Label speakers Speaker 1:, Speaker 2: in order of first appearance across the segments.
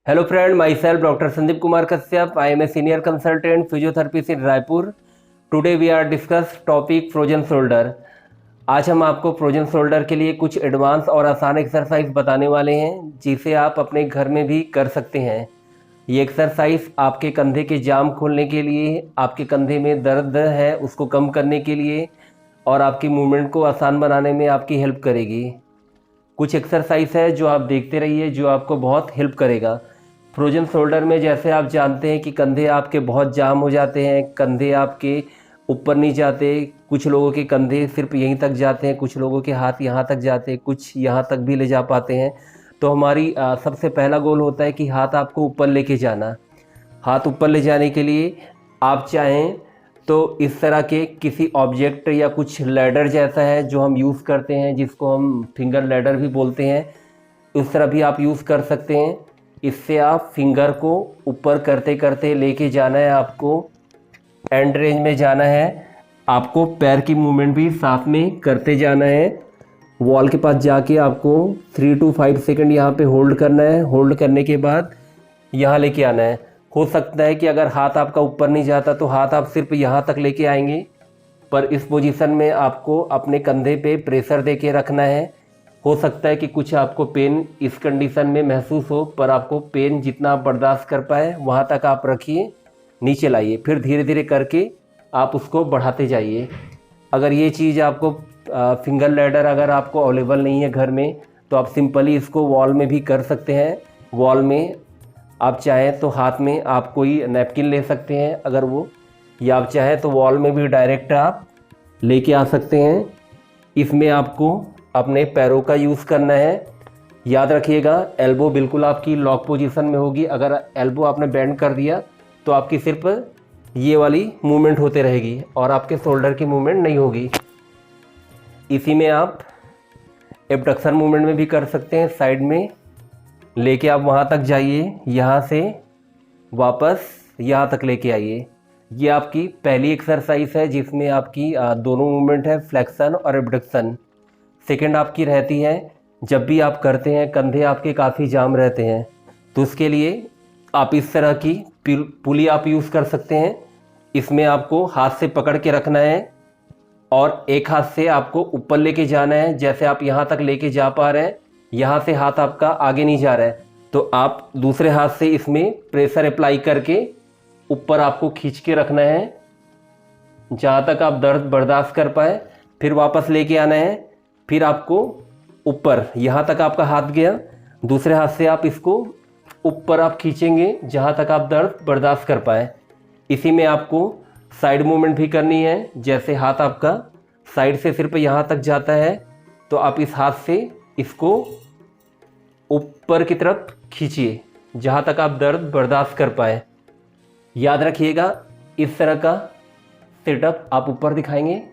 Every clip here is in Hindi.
Speaker 1: Hello friend, myself Dr. Sandeep Kumar Kashyap. I am a senior consultant physiotherapist in Raipur. Today we are discuss topic frozen shoulder. आज हम आपको फ्रोजन शोल्डर के लिए कुछ एडवांस और आसान एक्सरसाइज बताने वाले हैं जिसे आप अपने घर में भी कर सकते हैं। ये एक्सरसाइज आपके कंधे के जाम खोलने के लिए, आपके कंधे में दर्द है उसको कम करने के लिए और आपकी मूवमेंट को आसान बनाने में आपकी हेल्प करेगी। कुछ एक्सरसाइज है जो आप देखते रहिए, जो आपको बहुत हेल्प करेगा। फ्रोजन शोल्डर में जैसे आप जानते हैं कि कंधे आपके बहुत जाम हो जाते हैं, कंधे आपके ऊपर नहीं जाते, कुछ लोगों के कंधे सिर्फ यहीं तक जाते हैं, कुछ लोगों के हाथ यहाँ तक जाते हैं, कुछ यहाँ तक भी ले जा पाते हैं। तो हमारी सबसे पहला गोल होता है कि हाथ आपको ऊपर लेके जाना। हाथ ऊपर ले जाने के लिए आप चाहें तो इस तरह के किसी ऑब्जेक्ट या कुछ लैडर जैसा है जो हम यूज़ करते हैं, जिसको हम फिंगर लैडर भी बोलते हैं, उस तरह भी आप यूज़ कर सकते हैं। इससे आप फिंगर को ऊपर करते करते लेके जाना है, आपको एंड रेंज में जाना है। आपको पैर की मूवमेंट भी साथ में करते जाना है। वॉल के पास जाके आपको 3 to 5 सेकंड यहाँ पे होल्ड करना है। होल्ड करने के बाद यहाँ लेके आना है। हो सकता है कि अगर हाथ आपका ऊपर नहीं जाता तो हाथ आप सिर्फ यहाँ तक लेके आएंगे, पर इस पोजीशन में आपको अपने कंधे पे प्रेशर दे के रखना है। हो सकता है कि कुछ आपको पेन इस कंडीशन में महसूस हो, पर आपको पेन जितना आप बर्दाश्त कर पाए वहाँ तक आप रखिए, नीचे लाइए, फिर धीरे धीरे करके आप उसको बढ़ाते जाइए। अगर ये चीज़ आपको फिंगर लैडर अगर आपको अवेलेबल नहीं है घर में, तो आप सिंपली इसको वॉल में भी कर सकते हैं। वॉल में आप चाहें तो हाथ में आप कोई नैपकिन ले सकते हैं अगर वो, या आप चाहें तो वॉल में भी डायरेक्ट आप लेके आ सकते हैं। इसमें आपको अपने पैरों का यूज़ करना है। याद रखिएगा एल्बो बिल्कुल आपकी लॉक पोजीशन में होगी। अगर एल्बो आपने बेंड कर दिया तो आपकी सिर्फ ये वाली मूवमेंट होते रहेगी और आपके शोल्डर की मूवमेंट नहीं होगी। इसी में आप एब्डक्शन मूवमेंट में भी कर सकते हैं। साइड में लेके आप वहाँ तक जाइए, यहाँ से वापस यहाँ तक लेके आइए। ये आपकी पहली एक्सरसाइज है जिसमें आपकी दोनों मूवमेंट है, फ्लेक्शन और एब्डक्शन। सेकंड आपकी रहती है जब भी आप करते हैं कंधे आपके काफ़ी जाम रहते हैं, तो उसके लिए आप इस तरह की पुली आप यूज़ कर सकते हैं। इसमें आपको हाथ से पकड़ के रखना है और एक हाथ से आपको ऊपर लेके जाना है। जैसे आप यहाँ तक लेके जा पा रहे हैं, यहाँ से हाथ आपका आगे नहीं जा रहा है, तो आप दूसरे हाथ से इसमें प्रेशर अप्लाई करके ऊपर आपको खींच के रखना है जहाँ तक आप दर्द बर्दाश्त कर पाए। फिर वापस लेके आना है, फिर आपको ऊपर यहाँ तक आपका हाथ गया, दूसरे हाथ से आप इसको ऊपर आप खींचेंगे जहाँ तक आप दर्द बर्दाश्त कर पाए। इसी में आपको साइड मूवमेंट भी करनी है। जैसे हाथ आपका साइड से सिर्फ यहाँ तक जाता है, तो आप इस हाथ से इसको ऊपर की तरफ खींचिए जहाँ तक आप दर्द बर्दाश्त कर पाए। याद रखिएगा इस तरह का सेटअप आप ऊपर दिखाएंगे।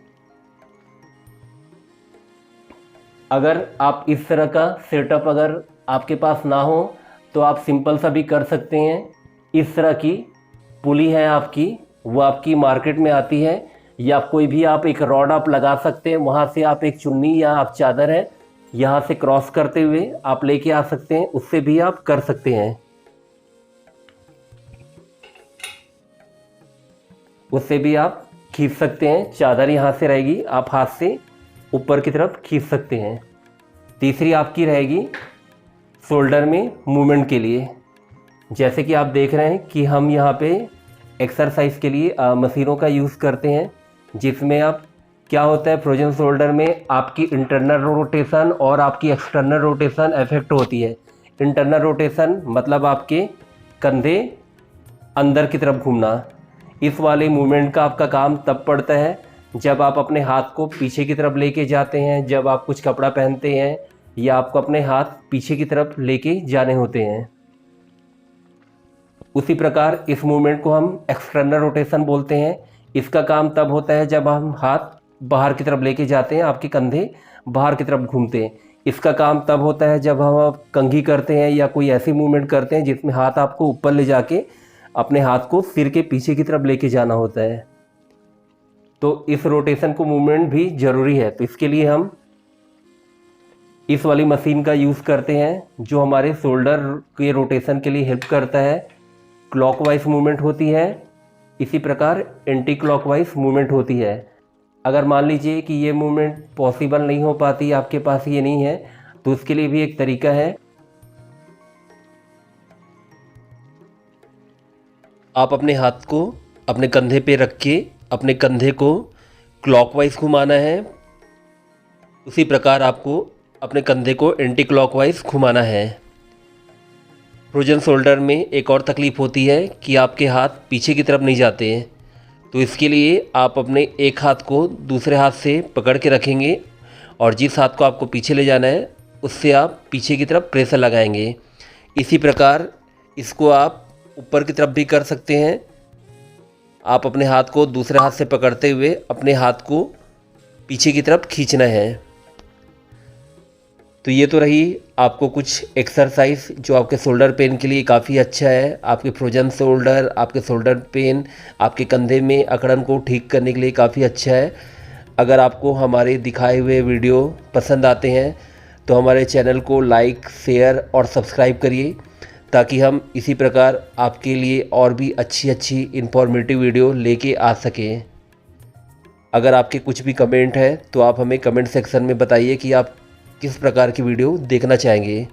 Speaker 1: अगर आप इस तरह का सेटअप अगर आपके पास ना हो तो आप सिंपल सा भी कर सकते हैं। इस तरह की पुली है आपकी, वो आपकी मार्केट में आती है, या कोई भी आप एक रॉड आप लगा सकते हैं, वहाँ से आप एक चुन्नी या आप चादर है यहाँ से क्रॉस करते हुए आप लेके आ सकते हैं, उससे भी आप कर सकते हैं। उससे भी आप खींच सकते हैं, चादर यहाँ से रहेगी, आप हाथ से ऊपर की तरफ खींच सकते हैं। तीसरी आपकी रहेगी शोल्डर में मूवमेंट के लिए। जैसे कि आप देख रहे हैं कि हम यहाँ पे एक्सरसाइज के लिए मशीनों का यूज़ करते हैं, जिसमें आप क्या होता है फ्रोजन शोल्डर में आपकी इंटरनल रोटेशन और आपकी एक्सटर्नल रोटेशन इफेक्ट होती है। इंटरनल रोटेशन मतलब आपके कंधे अंदर की तरफ घूमना। इस वाले मूवमेंट का आपका काम तब पड़ता है जब आप अपने हाथ को पीछे की तरफ लेके जाते हैं, जब आप कुछ कपड़ा पहनते हैं, या आपको अपने हाथ पीछे की तरफ लेके जाने होते हैं। उसी प्रकार इस मूवमेंट को हम एक्सटर्नल रोटेशन बोलते हैं। इसका काम तब होता है जब हम हाथ बाहर की तरफ लेके जाते हैं, आपके कंधे बाहर की तरफ घूमते हैं। इसका काम तब होता है जब हम कंघी करते हैं या कोई ऐसी मूवमेंट करते हैं जिसमें हाथ आपको ऊपर ले जाके अपने हाथ को सिर के पीछे की तरफ लेके जाना होता है। तो इस रोटेशन को मूवमेंट भी ज़रूरी है, तो इसके लिए हम इस वाली मशीन का यूज़ करते हैं जो हमारे शोल्डर के रोटेशन के लिए हेल्प करता है। क्लॉकवाइज मूवमेंट होती है, इसी प्रकार एंटी क्लॉकवाइज मूवमेंट होती है। अगर मान लीजिए कि ये मूवमेंट पॉसिबल नहीं हो पाती, आपके पास ये नहीं है, तो उसके लिए भी एक तरीका है। आप अपने हाथ को अपने कंधे पे रख के अपने कंधे को क्लॉकवाइज घुमाना है। उसी प्रकार आपको अपने कंधे को एंटी क्लॉकवाइज घुमाना है। फ्रोजन शोल्डर में एक और तकलीफ़ होती है कि आपके हाथ पीछे की तरफ नहीं जाते हैं, तो इसके लिए आप अपने एक हाथ को दूसरे हाथ से पकड़ के रखेंगे और जिस हाथ को आपको पीछे ले जाना है उससे आप पीछे की तरफ प्रेशर लगाएंगे। इसी प्रकार इसको आप ऊपर की तरफ भी कर सकते हैं। आप अपने हाथ को दूसरे हाथ से पकड़ते हुए अपने हाथ को पीछे की तरफ खींचना है। तो ये तो रही आपको कुछ एक्सरसाइज जो आपके शोल्डर पेन के लिए काफ़ी अच्छा है। आपके फ्रोजन शोल्डर, आपके शोल्डर पेन, आपके कंधे में अकड़न को ठीक करने के लिए काफ़ी अच्छा है। अगर आपको हमारे दिखाए हुए वीडियो पसंद आते हैं तो हमारे चैनल को लाइक, शेयर और सब्सक्राइब करिए ताकि हम इसी प्रकार आपके लिए और भी अच्छी इन्फॉर्मेटिव वीडियो लेके आ सकें। अगर आपके कुछ भी कमेंट है तो आप हमें कमेंट सेक्शन में बताइए कि आप किस प्रकार की वीडियो देखना चाहेंगे।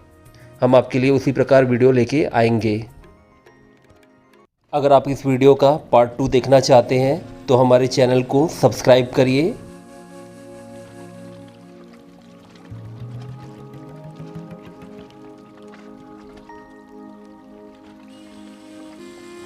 Speaker 1: हम आपके लिए उसी प्रकार वीडियो लेके आएंगे। अगर आप इस वीडियो का पार्ट 2 देखना चाहते हैं तो हमारे चैनल को सब्सक्राइब करिए